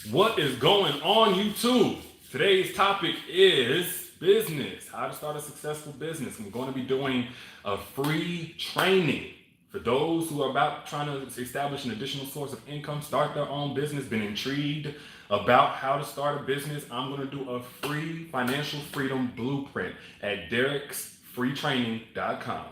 What is going on, YouTube? Today's topic is business, how to start a successful business. We're going to be doing a free training for those who are about trying to establish an additional source of income, start their own business, been intrigued about how to start a business. I'm going to do a free financial freedom blueprint at derek'sfreetraining.com.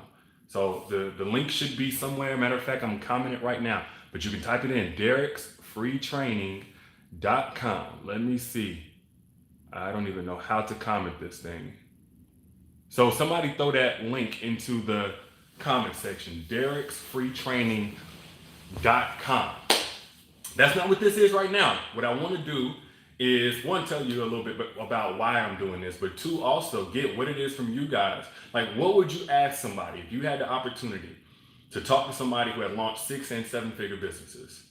So the link should be somewhere. Matter of fact, I'm commenting it right now, but you can type it in, derek'sfreetraining.com. Let me see. I don't even know how to comment this thing. So somebody throw that link into the comment section, derek'sfreetraining.com. That's not what this is right now. What I want to do is, one, tell you a little bit about why I'm doing this, but two, also get what it is from you guys. Like, what would you ask somebody if you had the opportunity to talk to somebody who had launched 6 and 7 figure businesses?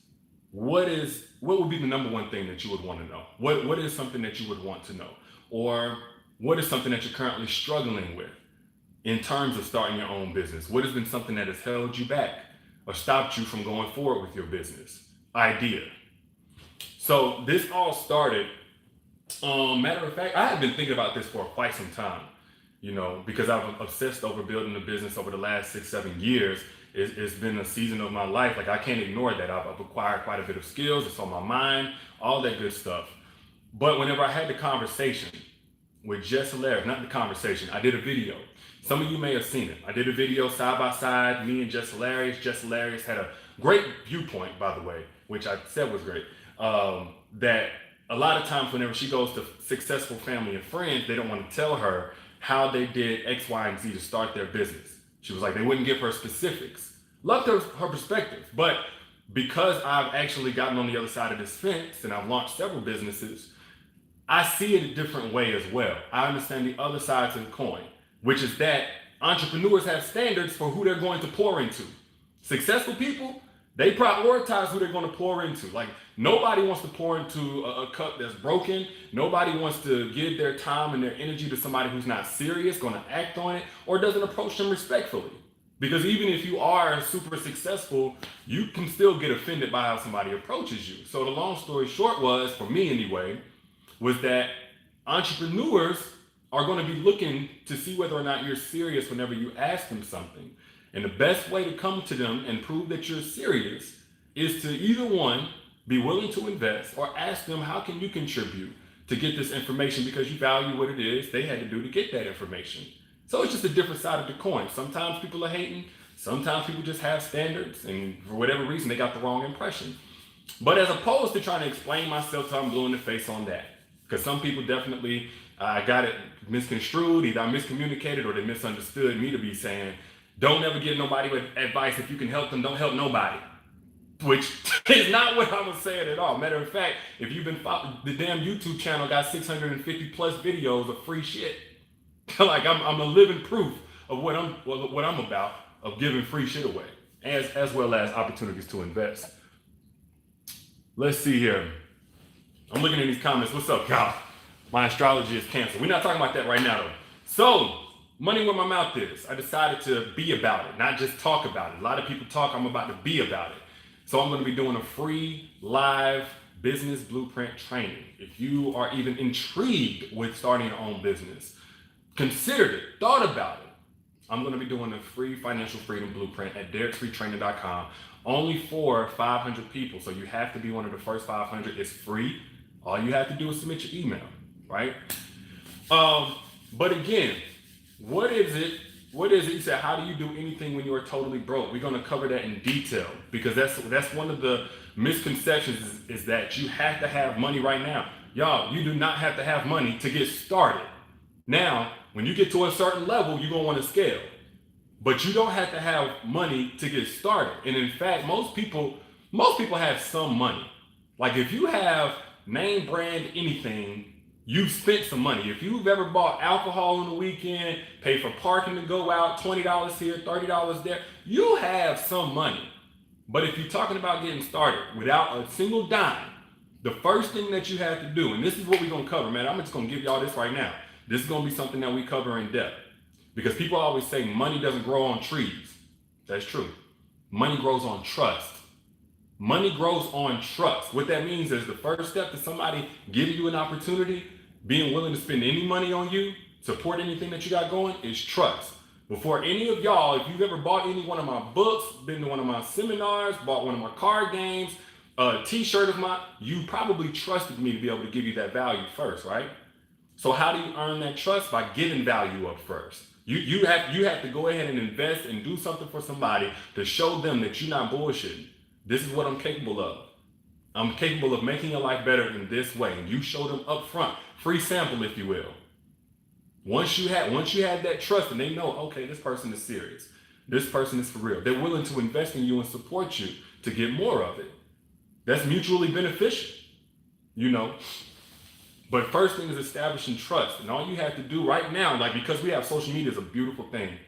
What would be the number one thing that you would want to know? What is something that you would want to know? Or what is something that you're currently struggling with in terms of starting your own business? What has been something that has held you back or stopped you from going forward with your business idea? So this all started, matter of fact, I have been thinking about this for quite some time, because I've obsessed over building a business over the last 6-7 years. It's been a season of my life. Like, I can't ignore that. I've acquired quite a bit of skills. It's on my mind, all that good stuff. But whenever I had the conversation with Jess Hilarious, not the conversation, I did a video. Some of you may have seen it. I did a video side by side, me and Jess Hilarious. Jess Hilarious had a great viewpoint, by the way, which I said was great. That a lot of times whenever she goes to successful family and friends, they don't want to tell her how they did X, Y, and Z to start their business. She was like, they wouldn't give her specifics. Loved her perspective. But because I've actually gotten on the other side of this fence and I've launched several businesses, I see it a different way as well. I understand the other sides of the coin, which is that entrepreneurs have standards for who they're going to pour into. Successful people, they prioritize who they're going to pour into. Like, nobody wants to pour into a cup that's broken. Nobody wants to give their time and their energy to somebody who's not serious, going to act on it, or doesn't approach them respectfully. Because even if you are super successful, you can still get offended by how somebody approaches you. So the long story short was, for me anyway, was that entrepreneurs are going to be looking to see whether or not you're serious whenever you ask them something. And the best way to come to them and prove that you're serious is to either, one, be willing to invest, or ask them, how can you contribute to get this information, because you value what it is they had to do to get that information. So it's just a different side of the coin. Sometimes people are hating. Sometimes people just have standards, and for whatever reason, they got the wrong impression. But as opposed to trying to explain myself till I'm blue in the face on that, because some people definitely got it misconstrued, either I miscommunicated or they misunderstood me to be saying, don't ever give nobody advice. If you can help them, don't help nobody. Which is not what I was saying at all. Matter of fact, if you've been following, the damn YouTube channel got 650 plus videos of free shit. Like, I'm a living proof of what I'm about, of giving free shit away, as well as opportunities to invest. Let's see here. I'm looking at these comments. What's up, y'all? My astrology is canceled. We're not talking about that right now, though. So, money where my mouth is. I decided to be about it, not just talk about it. A lot of people talk. I'm about to be about it. So I'm going to be doing a free live business blueprint training. If you are even intrigued with starting your own business, considered it, thought about it, I'm going to be doing a free financial freedom blueprint at derek'sfreetraining.com, only for 500 people. So you have to be one of the first 500. It's free. All you have to do is submit your email, right? But again, what is it? You said, how do you do anything when you are totally broke? We're going to cover that in detail, because that's one of the misconceptions is that you have to have money right now. Y'all, you do not have to have money to get started. Now, when you get to a certain level, you're going to want to scale. But you don't have to have money to get started. And in fact, most people have some money. Like, if you have name brand anything, you've spent some money. If you've ever bought alcohol on the weekend, paid for parking to go out, $20 here, $30 there, you have some money. But if you're talking about getting started without a single dime, the first thing that you have to do, and this is what we're going to cover, man, I'm just going to give y'all this right now. This is going to be something that we cover in depth. Because people always say money doesn't grow on trees. That's true. Money grows on trust. Money grows on trust. What that means is the first step to somebody giving you an opportunity, being willing to spend any money on you, support anything that you got going, is trust. Before any of y'all, if you've ever bought any one of my books, been to one of my seminars, bought one of my card games, a t-shirt of mine, you probably trusted me to be able to give you that value first, right? So how do you earn that trust? By giving value up first. You have to go ahead and invest and do something for somebody to show them that you're not bullshitting. This is what I'm capable of. I'm capable of making your life better in this way. And you show them up front. Free sample, if you will. Once you have that trust and they know, okay, this person is serious. This person is for real. They're willing to invest in you and support you to get more of it. That's mutually beneficial, you know. But first thing is establishing trust. And all you have to do right now, like, because we have social media is a beautiful thing.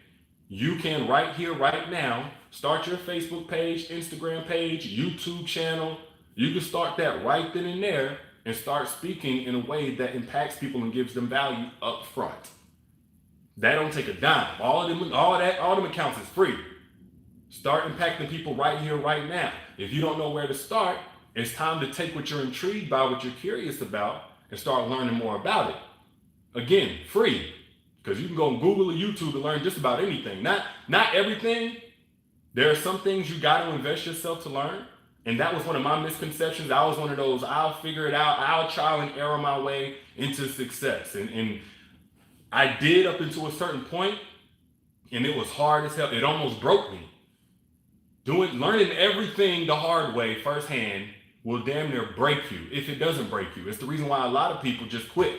You can right here, right now, start your Facebook page, Instagram page, YouTube channel. You can start that right then and there and start speaking in a way that impacts people and gives them value up front. That don't take a dime. All them accounts is free. Start impacting people right here, right now. If you don't know where to start, it's time to take what you're intrigued by, what you're curious about, and start learning more about it. Again, free, because you can go on Google or YouTube to learn just about anything. Not everything. There are some things you got to invest yourself to learn. And that was one of my misconceptions. I was one of those, I'll figure it out. I'll trial and error my way into success. And I did up until a certain point, and it was hard as hell. It almost broke me. Learning everything the hard way firsthand will damn near break you if it doesn't break you. It's the reason why a lot of people just quit.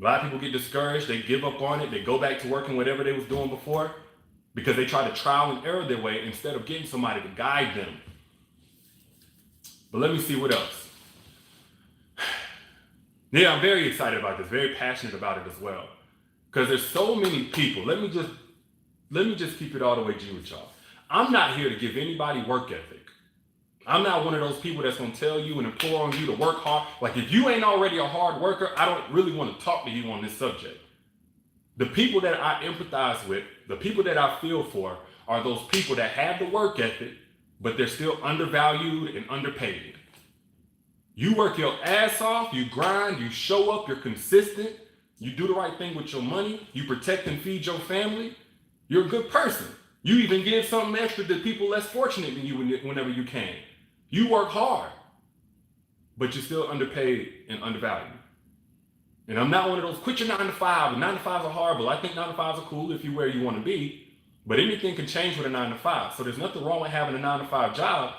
A lot of people get discouraged. They give up on it. They go back to working whatever they was doing before because they try to trial and error their way instead of getting somebody to guide them. But let me see what else. Yeah, I'm very excited about this, very passionate about it as well. Because there's so many people. Let me just keep it all the way G with y'all. I'm not here to give anybody work ethic. I'm not one of those people that's going to tell you and implore on you to work hard. Like, if you ain't already a hard worker, I don't really want to talk to you on this subject. The people that I empathize with, the people that I feel for, are those people that have the work ethic, but they're still undervalued and underpaid. You work your ass off, you grind, you show up, you're consistent, you do the right thing with your money, you protect and feed your family, you're a good person. You even give something extra to people less fortunate than you whenever you can. You work hard, but you're still underpaid and undervalued. And I'm not one of those, quit your 9 to 5. And 9 to 5s are horrible. I think 9 to 5s are cool if you're where you want to be, but anything can change with a 9 to 5. So there's nothing wrong with having a 9 to 5 job,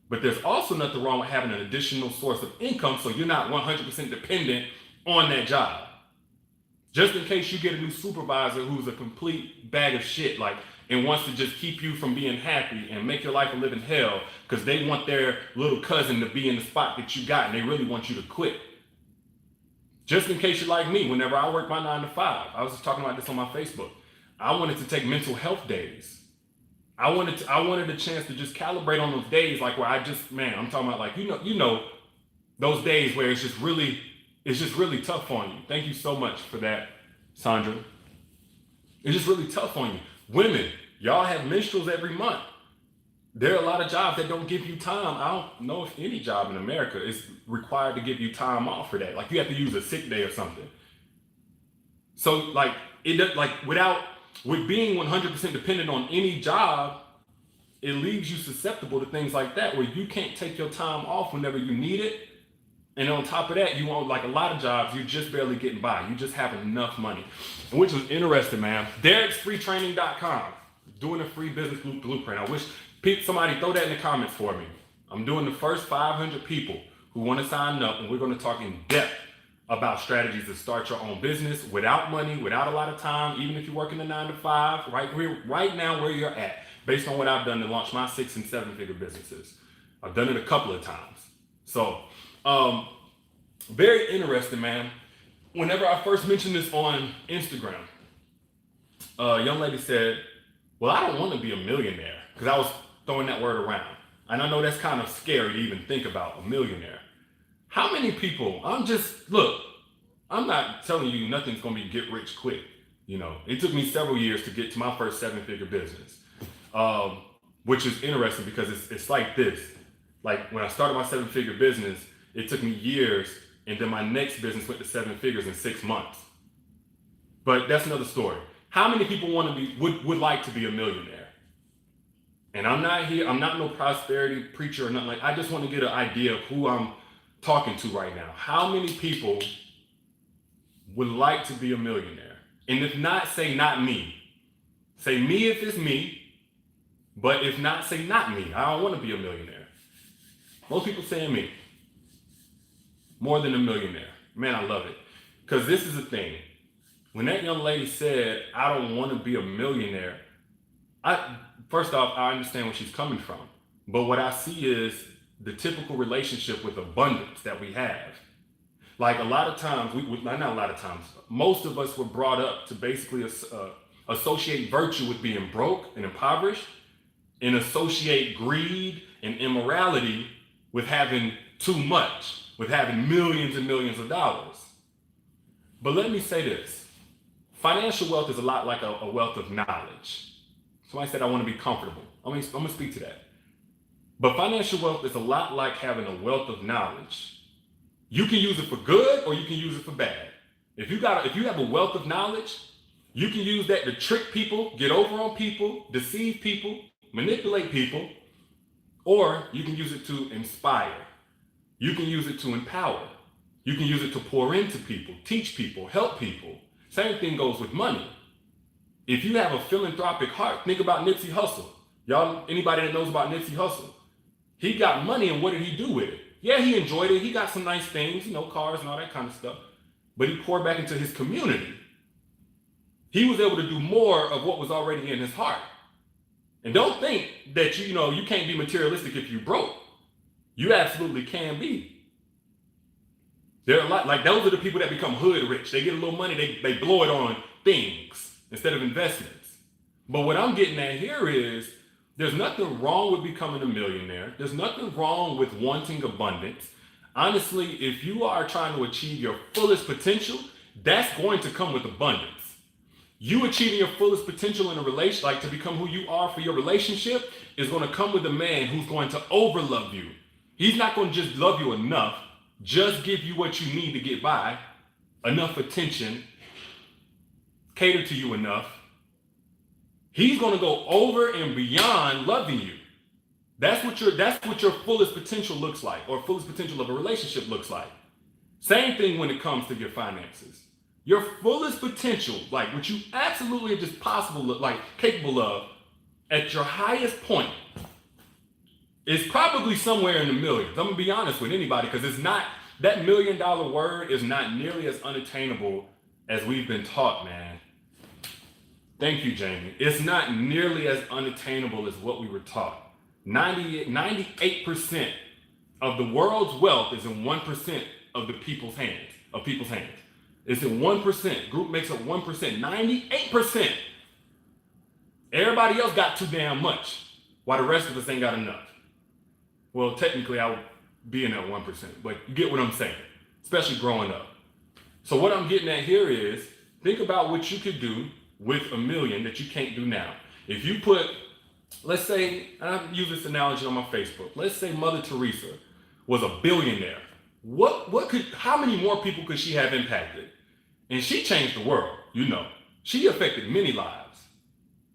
but there's also nothing wrong with having an additional source of income so you're not 100% dependent on that job. Just in case you get a new supervisor who's a complete bag of shit, like, and wants to just keep you from being happy and make your life a living hell because they want their little cousin to be in the spot that you got and they really want you to quit. Just in case you're like me, whenever I work my 9 to 5, I was just talking about this on my Facebook. I wanted to take mental health days. I wanted a chance to just calibrate on those days, like where I'm talking about, like, you know, those days where it's just really tough on you. Thank you so much for that, Sandra. It's just really tough on you. Women, y'all have menstruals every month. There are a lot of jobs that don't give you time. I don't know if any job in America is required to give you time off for that. Like, you have to use a sick day or something. So, like, with being 100% dependent on any job, it leaves you susceptible to things like that, where you can't take your time off whenever you need it. And on top of that, you want, like a lot of jobs, you're just barely getting by. You just have enough money. And which was interesting, man. Derek'sFreeTraining.com, doing a free business blueprint. I wish somebody throw that in the comments for me. I'm doing the first 500 people who want to sign up, and we're going to talk in depth about strategies to start your own business without money, without a lot of time, even if you're working a 9 to 5, right now where you're at, based on what I've done to launch my 6 and 7 figure businesses. I've done it a couple of times. So, very interesting, man. Whenever I first mentioned this on Instagram, a young lady said, well, I don't want to be a millionaire, because I was throwing that word around. And I know that's kind of scary to even think about, a millionaire. How many people, I'm not telling you nothing's going to be get rich quick. You know, it took me several years to get to my first 7-figure business, which is interesting because it's like this. Like when I started my 7-figure business, it took me years, and then my next business went to 7 figures in 6 months. But that's another story. How many people would like to be a millionaire? And I'm not no prosperity preacher or nothing like. I just want to get an idea of who I'm talking to right now. How many people would like to be a millionaire? And if not, say not me. Say me if it's me, but if not, say not me. I don't want to be a millionaire. Most people saying me. More than a millionaire. Man, I love it. Because this is the thing. When that young lady said, I don't want to be a millionaire, first off, I understand where she's coming from. But what I see is the typical relationship with abundance that we have. Like a lot of times, not a lot of times, most of us were brought up to basically associate virtue with being broke and impoverished, and associate greed and immorality with having too much, with having millions and millions of dollars. But let me say this. Financial wealth is a lot like a wealth of knowledge. Somebody said, I want to be comfortable. I'm going to speak to that. But financial wealth is a lot like having a wealth of knowledge. You can use it for good or you can use it for bad. If you have a wealth of knowledge, you can use that to trick people, get over on people, deceive people, manipulate people, or you can use it to inspire. You can use it to empower. You can use it to pour into people, teach people, help people. Same thing goes with money. If you have a philanthropic heart, think about Nipsey Hussle. Y'all, anybody that knows about Nipsey Hussle, he got money and what did he do with it? Yeah, he enjoyed it. He got some nice things, cars and all that kind of stuff. But he poured back into his community. He was able to do more of what was already in his heart. And don't think that you can't be materialistic if you broke. You absolutely can be. There are a lot, like those are the people that become hood rich. They get a little money, they blow it on things instead of investments. But what I'm getting at here is there's nothing wrong with becoming a millionaire. There's nothing wrong with wanting abundance. Honestly, if you are trying to achieve your fullest potential, that's going to come with abundance. You achieving your fullest potential in a relationship, like to become who you are for your relationship, is going to come with a man who's going to overlove you. He's not going to just love you enough, just give you what you need to get by, enough attention, cater to you enough. He's going to go over and beyond loving you. That's what your fullest potential looks like, or fullest potential of a relationship looks like. Same thing when it comes to your finances. Your fullest potential, like what you absolutely are just capable of at your highest point, is probably somewhere in the millions. I'm gonna be honest with anybody, because it's not, that $1 million word is not nearly as unattainable as we've been taught, man. Thank you, Jamie. It's not nearly as unattainable as what we were taught. 98% of the world's wealth is in 1% of people's hands. It's in 1%. Group makes up 1%. 98%. Everybody else got too damn much, while the rest of us ain't got enough. Well, technically, I would be in that 1%, but you get what I'm saying, especially growing up. So what I'm getting at here is, think about what you could do with $1 million that you can't do now. If you put, let's say, and I use this analogy on my Facebook, let's say Mother Teresa was a billionaire. How many more people could she have impacted? And she changed the world, She affected many lives.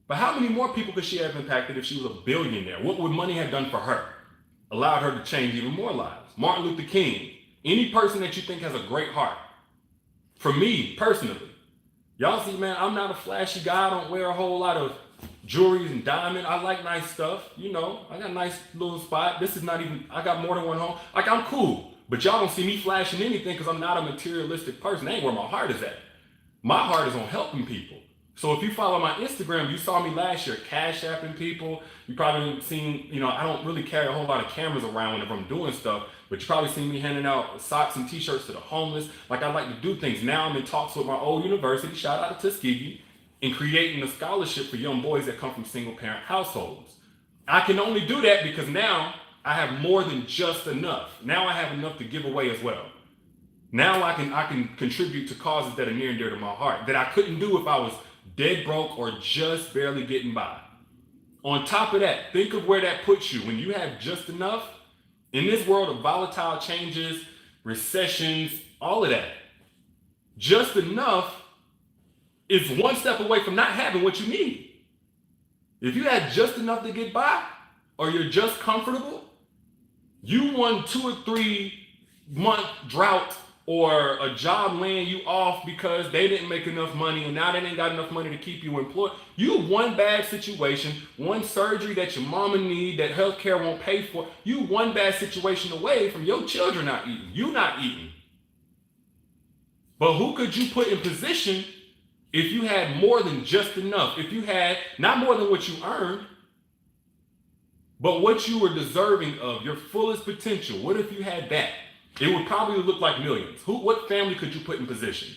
But how many more people could she have impacted if she was a billionaire? What would money have done for her? Allowed her to change even more lives. Martin Luther King, any person that you think has a great heart. For me, personally, y'all see, man, I'm not a flashy guy. I don't wear a whole lot of jewelry and diamond. I like nice stuff. I got a nice little spot. I got more than one home. Like, I'm cool. But y'all don't see me flashing anything because I'm not a materialistic person. That ain't where my heart is at. My heart is on helping people. So if you follow my Instagram, you saw me last year cash apping people. You probably seen, I don't really carry a whole lot of cameras around whenever I'm doing stuff, but you probably seen me handing out socks and t-shirts to the homeless. Like, I like to do things. Now I'm in talks with my old university, shout out to Tuskegee, in creating a scholarship for young boys that come from single parent households. I can only do that because now I have more than just enough. Now I have enough to give away as well. Now I can contribute to causes that are near and dear to my heart that I couldn't do if I was dead broke or just barely getting by. On top of that, think of where that puts you. When you have just enough, In this world of volatile changes, recessions, all of that, just enough is one step away from not having what you need. If you had just enough to get by, or you're just comfortable, you won 2 or 3 month drought or a job laying you off because they didn't make enough money and now they ain't got enough money to keep you employed. You one bad situation, one surgery that your mama need that healthcare won't pay for. You one bad situation away from your children not eating, you not eating. But who could you put in position if you had more than just enough? If you had not more than what you earned, but what you were deserving of, your fullest potential. What if you had that? It would probably look like millions. What family could you put in position?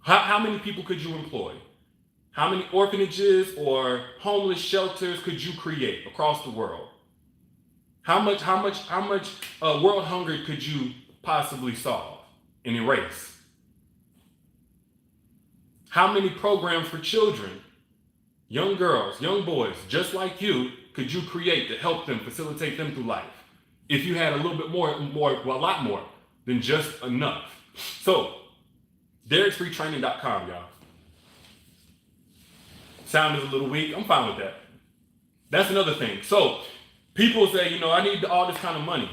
How many people could you employ? How many orphanages or homeless shelters could you create across the world? How much world hunger could you possibly solve and erase? How many programs for children, young girls, young boys, just like you, could you create to help them, facilitate them through life? If you had a little bit more, a lot more than just enough. So, Derek'sFreeTraining.com, y'all. Sound is a little weak. I'm fine with that. That's another thing. So, people say, I need all this kind of money.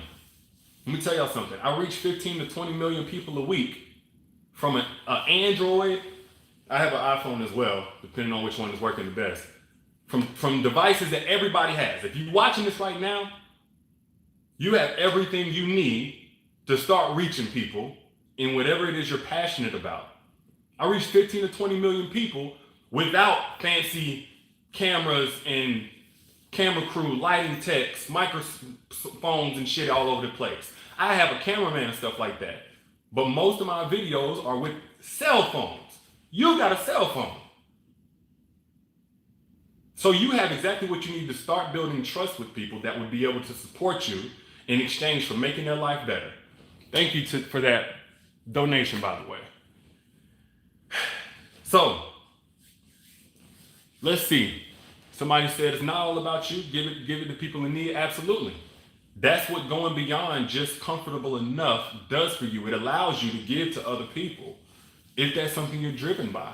Let me tell y'all something. I reach 15 to 20 million people a week from an Android. I have an iPhone as well, depending on which one is working the best. From devices that everybody has. If you're watching this right now, you have everything you need to start reaching people in whatever it is you're passionate about. I reach 15 to 20 million people without fancy cameras and camera crew, lighting techs, microphones and shit all over the place. I have a cameraman and stuff like that. But most of my videos are with cell phones. You got a cell phone. So you have exactly what you need to start building trust with people that would be able to support you in exchange for making their life better. Thank you for that donation, by the way. So, let's see. Somebody said it's not all about you. Give it to people in need. Absolutely. That's what going beyond just comfortable enough does for you. It allows you to give to other people if that's something you're driven by.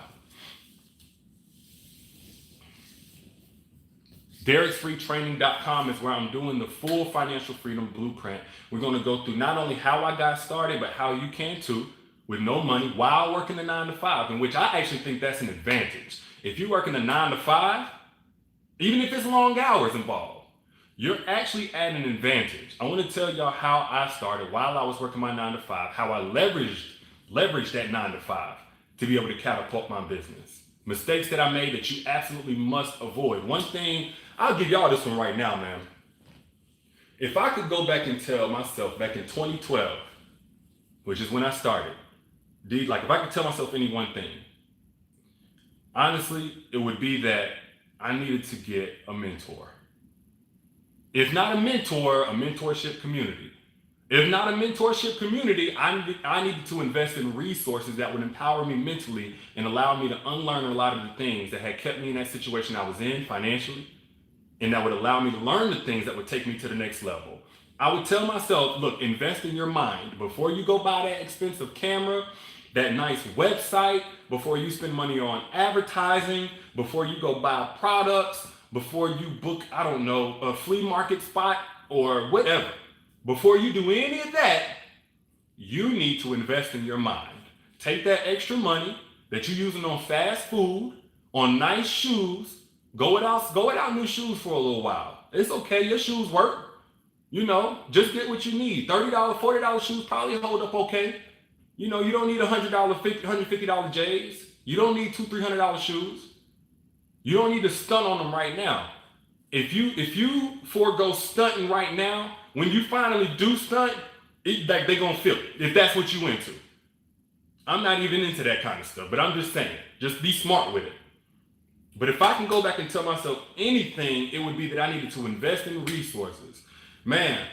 Derek'sFreeTraining.com is where I'm doing the full financial freedom blueprint. We're going to go through not only how I got started, but how you can too, with no money while working a 9 to 5, in which I actually think that's an advantage. If you're working a 9 to 5, even if it's long hours involved, you're actually at an advantage. I want to tell y'all how I started while I was working my 9 to 5, how I leveraged that 9 to 5 to be able to catapult my business. Mistakes that I made that you absolutely must avoid. One thing, I'll give y'all this one right now, man. If I could go back and tell myself back in 2012, which is when I started, if I could tell myself any one thing, honestly, it would be that I needed to get a mentor. If not a mentor, a mentorship community. If not a mentorship community, I needed to invest in resources that would empower me mentally and allow me to unlearn a lot of the things that had kept me in that situation I was in financially, and that would allow me to learn the things that would take me to the next level. I would tell myself, look, invest in your mind. Before you go buy that expensive camera, that nice website, before you spend money on advertising, before you go buy products, before you book, a flea market spot or whatever. Before you do any of that, you need to invest in your mind. Take that extra money that you're using on fast food, on nice shoes, go without new shoes for a little while. It's okay, your shoes work. Just get what you need. $30, $40 shoes probably hold up okay. You don't need $100, $150 J's. You don't need $200, $300 shoes. You don't need to stunt on them right now. If you forego stunting right now, when you finally do stunt, they're going to feel it, if that's what you into. I'm not even into that kind of stuff, but I'm just saying, just be smart with it. But if I can go back and tell myself anything, it would be that I needed to invest in resources. Man,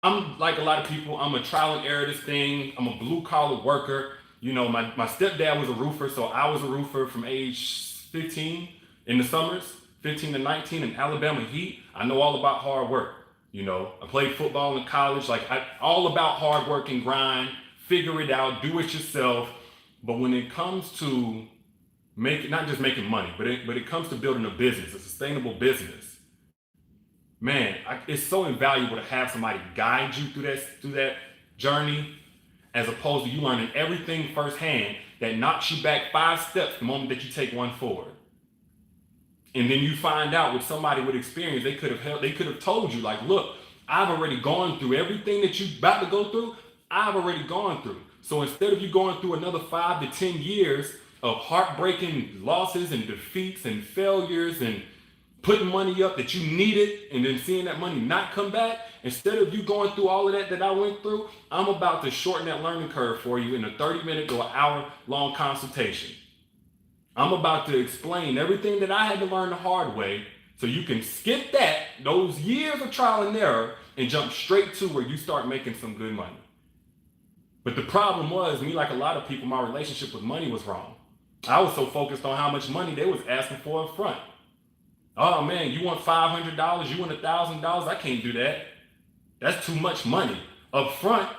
I'm like a lot of people, I'm a trial and error this thing. I'm a blue collar worker. My stepdad was a roofer, so I was a roofer from age 15 in the summers, 15 to 19 in Alabama heat. I know all about hard work. I played football in college, all about hard work and grind, figure it out, do it yourself. But when it comes to not just making money, but it comes to building a business, a sustainable business, man, it's so invaluable to have somebody guide you through that journey, as opposed to you learning everything firsthand that knocks you back 5 steps the moment that you take one forward. And then you find out with somebody with experience, they could have told you, like, look, I've already gone through everything that you're about to go through. I've already gone through. So instead of you going through another 5 to 10 years of heartbreaking losses and defeats and failures and putting money up that you needed and then seeing that money not come back, instead of you going through all of that I went through, I'm about to shorten that learning curve for you in a 30-minute to an hour-long consultation. I'm about to explain everything that I had to learn the hard way so you can skip those years of trial and error, and jump straight to where you start making some good money. But the problem was, me, like a lot of people, my relationship with money was wrong. I was so focused on how much money they was asking for up front. Oh man, you want $500, you want $1,000? I can't do that. That's too much money up front.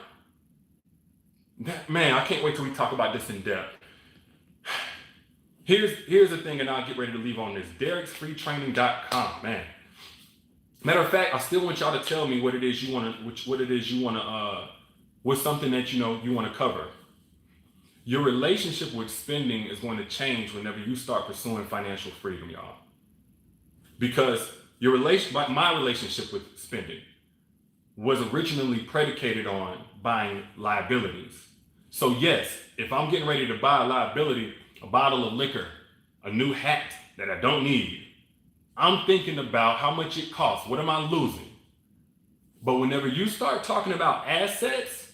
Man, I can't wait till we talk about this in depth. Here's the thing, and I'll get ready to leave on this. Derek'sFreeTraining.com, man. Matter of fact, I still want y'all to tell me what it is you want to, what's something that you want to cover. Your relationship with spending is going to change whenever you start pursuing financial freedom, y'all. Because my relationship with spending was originally predicated on buying liabilities. So yes, if I'm getting ready to buy a liability, a bottle of liquor, a new hat that I don't need, I'm thinking about how much it costs. What am I losing? But whenever you start talking about assets,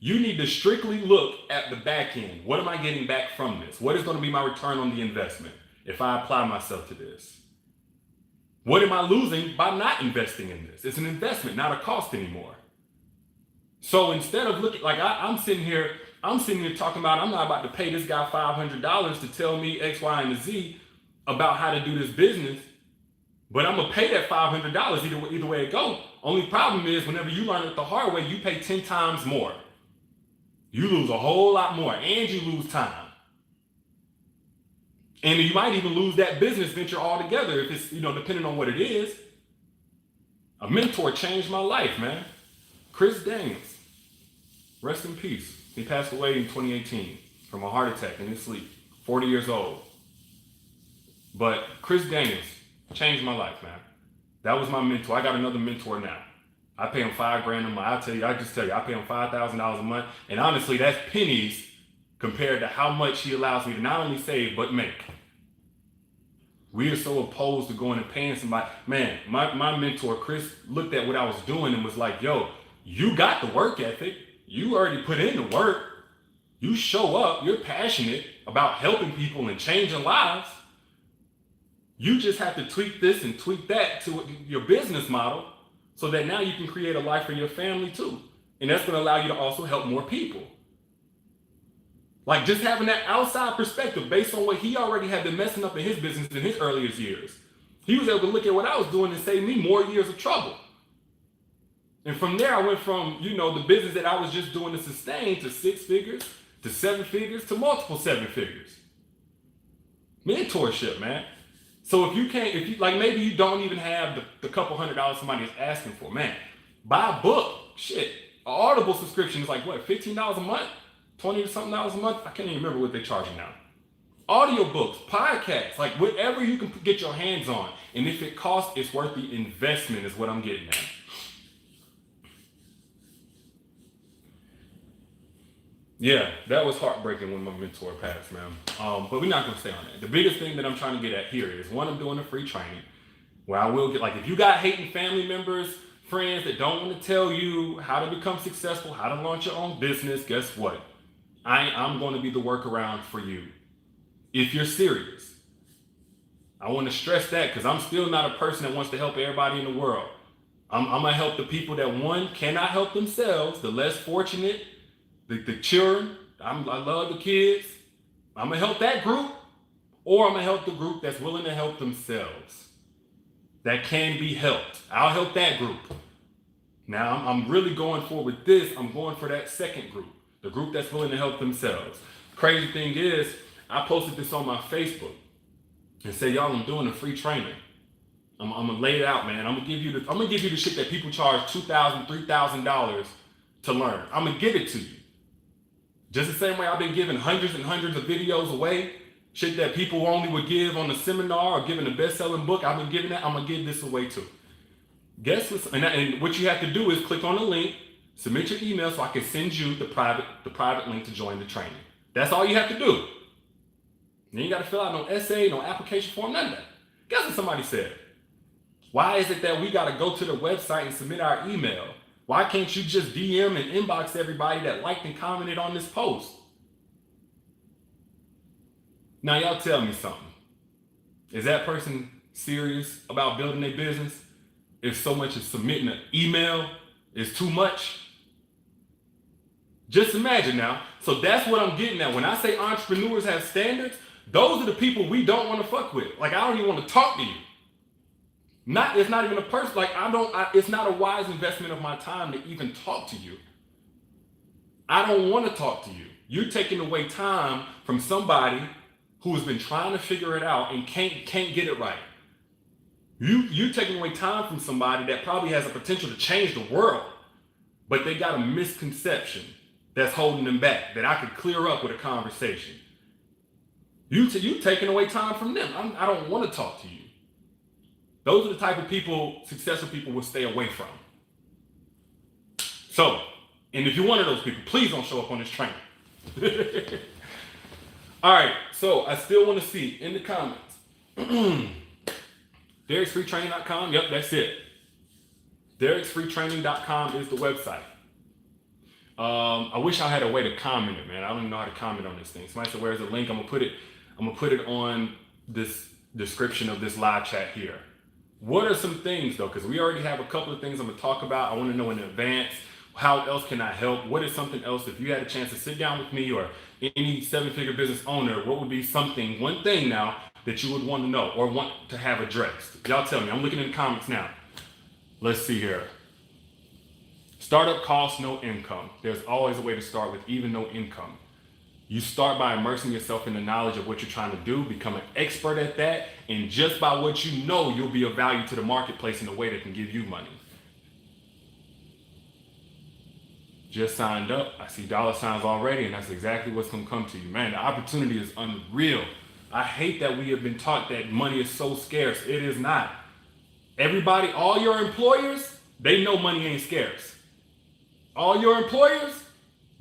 you need to strictly look at the back end. What am I getting back from this? What is going to be my return on the investment if I apply myself to this? What am I losing by not investing in this? It's an investment, not a cost anymore. So instead of looking, like I'm sitting here talking about, I'm not about to pay this guy $500 to tell me X, Y, and Z about how to do this business, but I'm gonna pay that $500 either way it goes. Only problem is, whenever you learn it the hard way, you pay 10 times more. You lose a whole lot more, and you lose time. And you might even lose that business venture altogether if it's, depending on what it is. A mentor changed my life, man. Chris Daniels, rest in peace. He passed away in 2018 from a heart attack in his sleep, 40 years old. But Chris Daniels changed my life, man. That was my mentor. I got another mentor now. I pay him $5,000 a month. I just tell you, I pay him $5,000 a month. And honestly, that's pennies compared to how much he allows me to not only save, but make. We are so opposed to going and paying somebody. Man, my mentor, Chris, looked at what I was doing and was like, yo, you got the work ethic. You already put in the work. You show up. You're passionate about helping people and changing lives. You just have to tweak this and tweak that to your business model so that now you can create a life for your family too. And that's going to allow you to also help more people. Like just having that outside perspective based on what he already had been messing up in his business in his earliest years. He was able to look at what I was doing and save me more years of trouble. And from there, I went from, the business that I was just doing to sustain to 6 figures, to 7 figures, to multiple 7 figures. Mentorship, man. So maybe you don't even have the couple $100 somebody is asking for, man, buy a book. Shit, an Audible subscription is like what, $15 a month? $20 something a month? I can't even remember what they're charging now. Audiobooks, podcasts, like whatever you can get your hands on. And if it costs, it's worth the investment is what I'm getting at. Yeah, that was heartbreaking when my mentor passed, man. But we're not gonna stay on that. The biggest thing that I'm trying to get at here is, one, I'm doing a free training where I will get, like, if you got hating family members, friends that don't want to tell you how to become successful, how to launch your own business, guess what? I'm going to be the workaround for you. If you're serious. I want to stress that because I'm still not a person that wants to help everybody in the world. I'm going to help the people that, one, cannot help themselves, the less fortunate, the children. I love the kids. I'm going to help that group, or I'm going to help the group that's willing to help themselves, that can be helped. I'll help that group. Now I'm really going for with this. I'm going for that second group, the group that's willing to help themselves. Crazy thing is, I posted this on my Facebook and said, y'all, I'm doing a free training. I'm gonna lay it out, man. I'm gonna give you the shit that people charge $2,000, $3,000 to learn. I'm gonna give it to you. Just the same way I've been giving hundreds and hundreds of videos away, shit that people only would give on a seminar or giving a best-selling book. I've been giving that. I'm gonna give this away too. Guess what? And what you have to do is click on the link, submit your email so I can send you the private link to join the training. That's all you have to do. You ain't got to fill out no essay, no application form, none of that. Guess what somebody said? Why is it that we got to go to the website and submit our email? Why can't you just DM and inbox everybody that liked and commented on this post? Now y'all tell me something. Is that person serious about building their business? If so much as submitting an email is too much? Just imagine now. So that's what I'm getting at. When I say entrepreneurs have standards, those are the people we don't want to fuck with. Like, I don't even want to talk to you. It's not even a person. Like, it's not a wise investment of my time to even talk to you. I don't want to talk to you. You're taking away time from somebody who has been trying to figure it out and can't get it right. You're taking away time from somebody that probably has a potential to change the world, but they got a misconception that's holding them back that I could clear up with a conversation. You taking away time from them. I don't want to talk to you. Those are the type of people successful people will stay away from. So, and if you're one of those people, please don't show up on this training. All right, so I still want to see in the comments. Derek'sFreeTraining.com. Yep, that's it. Derek'sFreeTraining.com is the website. I wish I had a way to comment it, man. I don't even know how to comment on this thing. Somebody said, where's the link? I'm gonna put it on this description of this live chat here. What are some things though? Because we already have a couple of things I'm gonna talk about. I want to know in advance, how else can I help? What is something else? If you had a chance to sit down with me or any 7-figure business owner, what would be one thing now that you would want to know or want to have addressed? Y'all tell me. I'm looking in the comments now. Let's see here. Startup costs no income. There's always a way to start with even no income. You start by immersing yourself in the knowledge of what you're trying to do, become an expert at that, and just by what you know, you'll be of value to the marketplace in a way that can give you money. Just signed up. I see dollar signs already, and that's exactly what's gonna come to you. Man, the opportunity is unreal. I hate that we have been taught that money is so scarce. It is not. Everybody, all your employers, they know money ain't scarce. All your employers,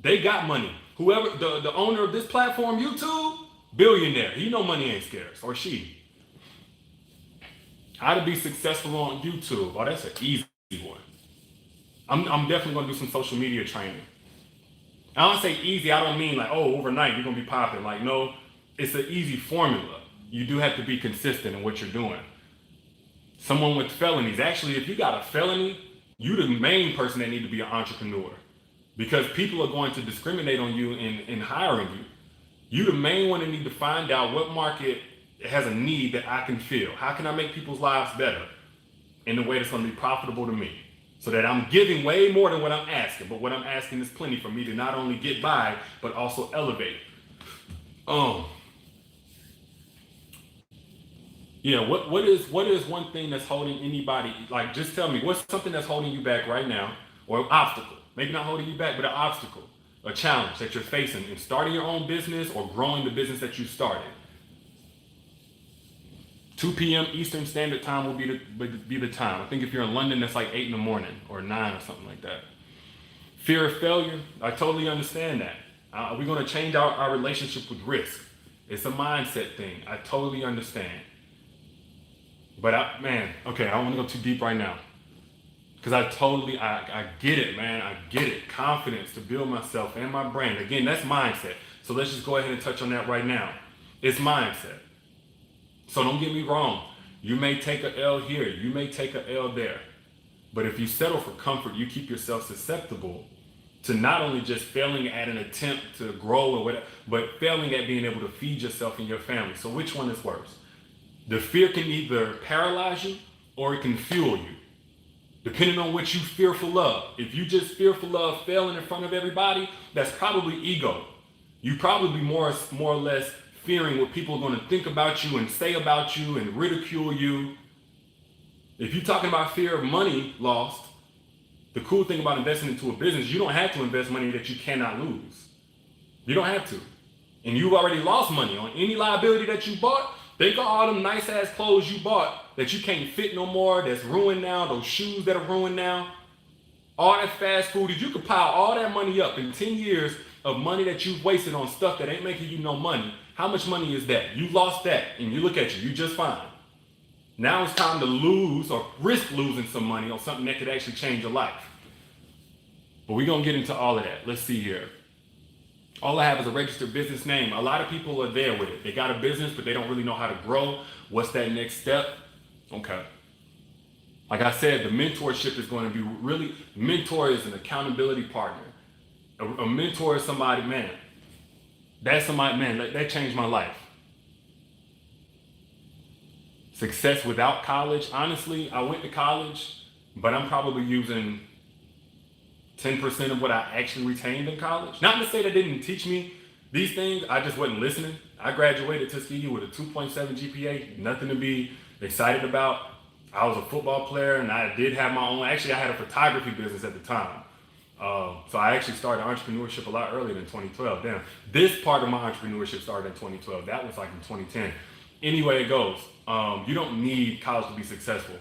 they got money. Whoever, the owner of this platform, YouTube, billionaire, he know money ain't scarce, or she. How to be successful on YouTube. Oh, that's an easy one. I'm definitely gonna do some social media training. I don't say easy, I don't mean like, oh, overnight you're gonna be popping. Like, no, it's an easy formula. You do have to be consistent in what you're doing. Someone with felonies, actually, if you got a felony, you're the main person that need to be an entrepreneur, because people are going to discriminate on you in hiring you. You're the main one that need to find out what market has a need that I can fill. How can I make people's lives better in a way that's going to be profitable to me, so that I'm giving way more than what I'm asking, but what I'm asking is plenty for me to not only get by, but also elevate. Yeah, what is one thing that's holding anybody, like, just tell me, what's something that's holding you back right now, or an obstacle, maybe not holding you back, but an obstacle, a challenge that you're facing in starting your own business or growing the business that you started. 2 p.m. Eastern Standard Time will be the time. I think if you're in London, that's like 8 in the morning or 9 or something like that. Fear of failure, I totally understand that. We're gonna change our relationship with risk. It's a mindset thing. I totally understand. But okay, I don't wanna go too deep right now. Because I get it, man, I get it. Confidence to build myself and my brand. Again, that's mindset. So let's just go ahead and touch on that right now. It's mindset. So don't get me wrong. You may take a L here, you may take a L there. But if you settle for comfort, you keep yourself susceptible to not only just failing at an attempt to grow or whatever, but failing at being able to feed yourself and your family. So which one is worse? The fear can either paralyze you or it can fuel you. Depending on what you fearful of. If you just fearful of failing in front of everybody, that's probably ego. You probably more or less fearing what people are going to think about you and say about you and ridicule you. If you're talking about fear of money lost, the cool thing about investing into a business, you don't have to invest money that you cannot lose. You don't have to. And you've already lost money on any liability that you bought. Think of all them nice ass clothes you bought that you can't fit no more, that's ruined now, those shoes that are ruined now. All that fast food, if you could pile all that money up in 10 years of money that you've wasted on stuff that ain't making you no money, how much money is that? You lost that, and you look at you just fine. Now it's time to lose or risk losing some money on something that could actually change your life. But we're going to get into all of that. Let's see here. All I have is a registered business name. A lot of people are there with it. They got a business, but they don't really know how to grow. What's that next step? Okay. Like I said, the mentorship is going to be really, mentor is an accountability partner. A mentor is somebody, man, that's somebody, man, that changed my life. Success without college, honestly, I went to college, but I'm probably using 10% of what I actually retained in college. Not to say that didn't teach me these things, I just wasn't listening. I graduated Tuskegee with a 2.7 GPA, nothing to be excited about. I was a football player and I did have my own, actually I had a photography business at the time. So I actually started entrepreneurship a lot earlier than 2012. Damn, this part of my entrepreneurship started in 2012. That was like in 2010. Anyway it goes, you don't need college to be successful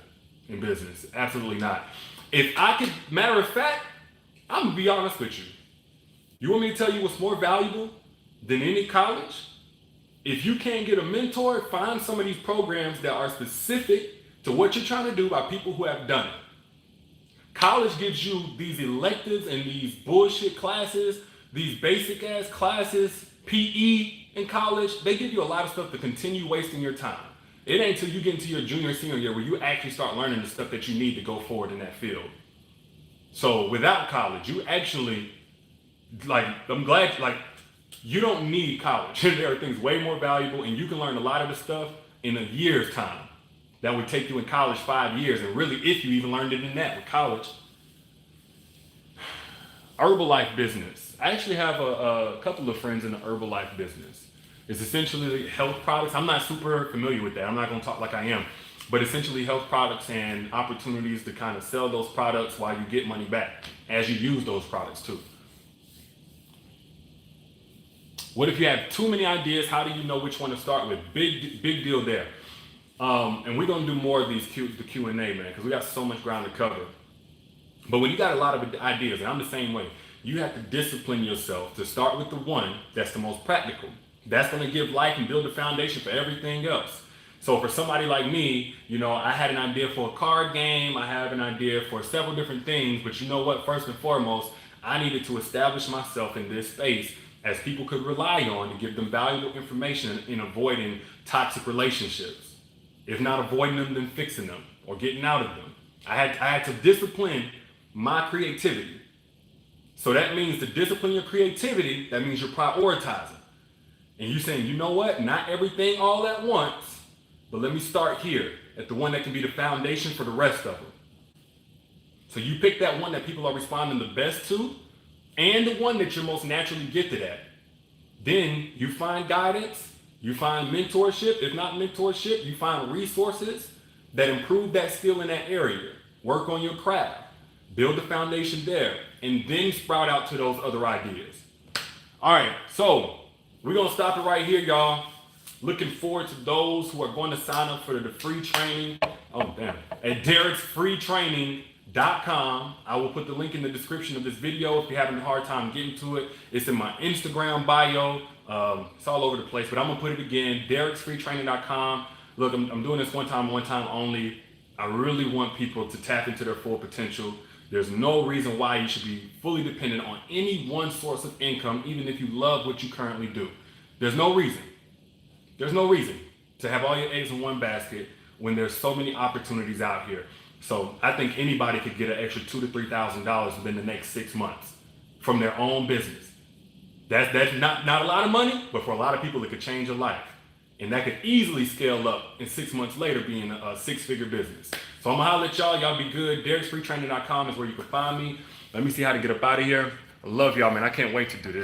in business. Absolutely not. If I could, matter of fact, I'm gonna be honest with you. You want me to tell you what's more valuable than any college? If you can't get a mentor, find some of these programs that are specific to what you're trying to do by people who have done it. College gives you these electives and these bullshit classes, these basic ass classes, PE in college. They give you a lot of stuff to continue wasting your time. It ain't until you get into your junior, senior year where you actually start learning the stuff that you need to go forward in that field. So without college, you actually, I'm glad, you don't need college. There are things way more valuable and you can learn a lot of the stuff in a year's time. That would take you in college 5 years, and really if you even learned it in that with college. Herbalife business. I actually have a couple of friends in the Herbalife business. It's essentially health products. I'm not super familiar with that. I'm not gonna talk like I am. But essentially health products and opportunities to kind of sell those products while you get money back as you use those products too. What if you have too many ideas? How do you know which one to start with? Big deal there. And we're gonna do more of these the Q&A, man, because we got so much ground to cover. But when you got a lot of ideas, and I'm the same way, you have to discipline yourself to start with the one that's the most practical. That's gonna give life and build a foundation for everything else. So for somebody like me, I had an idea for a card game, I have an idea for several different things, but you know what, first and foremost, I needed to establish myself in this space as people could rely on to give them valuable information in avoiding toxic relationships. If not avoiding them, then fixing them or getting out of them. I had to discipline my creativity. So that means to discipline your creativity, that means you're prioritizing. And you're saying, you know what, not everything all at once, but let me start here at the one that can be the foundation for the rest of them. So you pick that one that people are responding the best to and the one that you're most naturally gifted at. Then you find guidance, you find mentorship. If not mentorship, you find resources that improve that skill in that area. Work on your craft, build the foundation there, and then sprout out to those other ideas. All right, so we're gonna stop it right here, y'all. Looking forward to those who are going to sign up for the free training. Oh, damn. At Derek'sFreeTraining.com. I will put the link in the description of this video if you're having a hard time getting to it. It's in my Instagram bio. It's all over the place, but I'm gonna put it again, Derek'sFreeTraining.com. Look, I'm doing this one time only. I really want people to tap into their full potential. There's no reason why you should be fully dependent on any one source of income, even if you love what you currently do. There's no reason to have all your eggs in one basket when there's so many opportunities out here. So I think anybody could get an extra $2,000 to $3,000 within the next 6 months from their own business. That's not a lot of money, but for a lot of people, it could change your life. And that could easily scale up in 6 months later being a six-figure business. So I'm gonna holler at y'all. Y'all be good. Derek'sFreeTraining.com is where you can find me. Let me see how to get up out of here. I love y'all, man. I can't wait to do this.